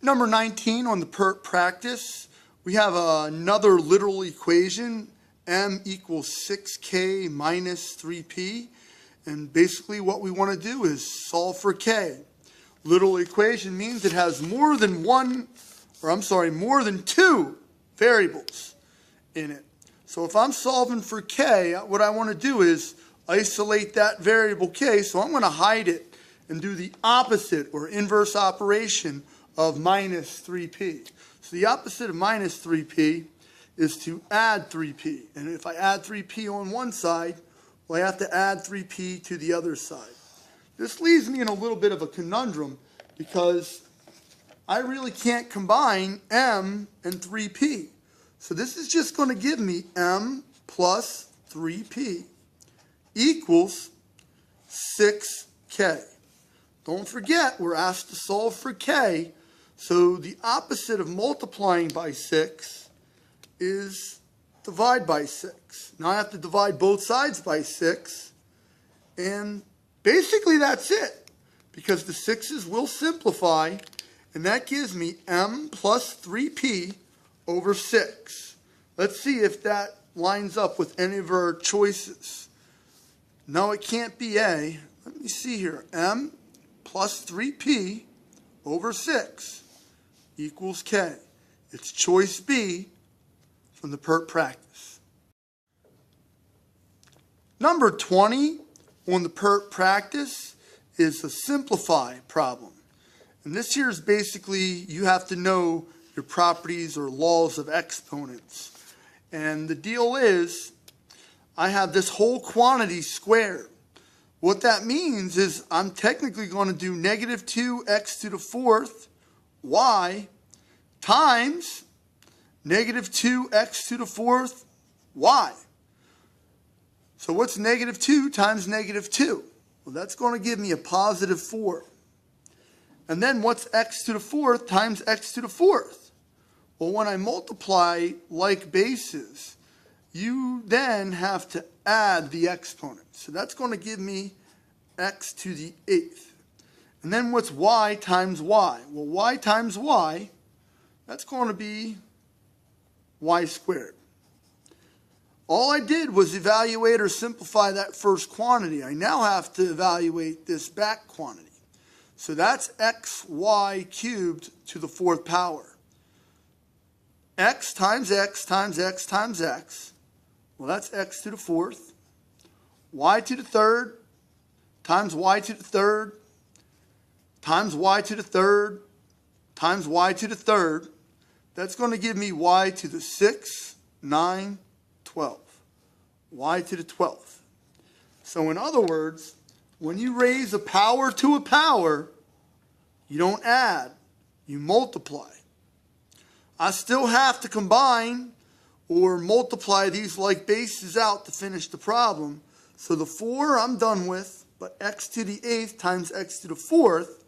Number 19 on the PERT practice, we have another literal equation, m equals 6k minus 3p. And basically what we want to do is solve for k. Literal equation means it has more than two variables in it. So if I'm solving for k, what I want to do is isolate that variable k, so I'm going to hide it and do the opposite or inverse operation of minus 3p. So the opposite of minus 3p is to add 3p. And if I add 3p on one side, well, I have to add 3p to the other side. This leaves me in a little bit of a conundrum because I really can't combine m and 3p. So this is just going to give me m plus 3p equals 6k. Don't forget, we're asked to solve for k, so the opposite of multiplying by 6 is divide by 6. Now I have to divide both sides by 6, and basically that's it, because the 6's will simplify, and that gives me m plus 3p over 6. Let's see if that lines up with any of our choices. No, it can't be A. Let me see here. M plus 3p over 6 equals k. It's choice B from the PERT practice. Number 20 on the PERT practice is the simplify problem. And this here is basically you have to know your properties or laws of exponents. And the deal is I have this whole quantity squared. What that means is I'm technically going to do negative 2x to the fourth y times negative 2x to the fourth y. So what's negative 2 times negative 2? Well, that's going to give me a positive 4. And then what's x to the fourth times x to the fourth? Well, when I multiply like bases, you then have to add the exponent. So that's going to give me x to the 8th. And then what's y times y? Well, y times y, that's going to be y squared. All I did was evaluate or simplify that first quantity. I now have to evaluate this back quantity. So that's xy cubed to the fourth power. X times x times x times x. Well, that's x to the fourth. Y to the third times y to the third times y to the third times y to the third. That's going to give me y to the 6, 9, 12. Y to the 12th. So in other words, when you raise a power to a power, you don't add, you multiply. I still have to combine or multiply these like bases out to finish the problem. So the 4 I'm done with, but x to the 8th times x to the 4th,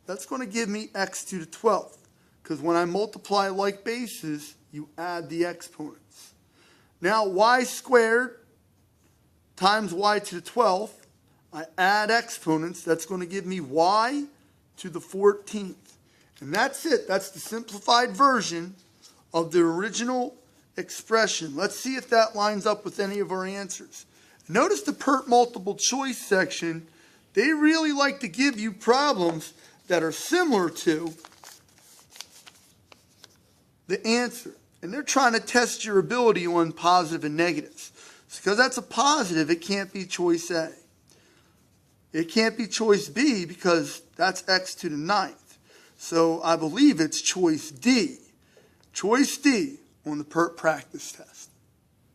that's going to give me x to the 12th. Because when I multiply like bases, you add the exponents. Now y squared times y to the 12th, I add exponents, that's going to give me y to the 14th. And that's it. That's the simplified version of the original expression. Let's see if that lines up with any of our answers. Notice the PERT multiple choice section. They really like to give you problems that are similar to the answer. And they're trying to test your ability on positive and negatives. Because that's a positive, it can't be choice A. It can't be choice B because that's x to the 9th. So I believe it's choice D. Choice D on the PERT practice test.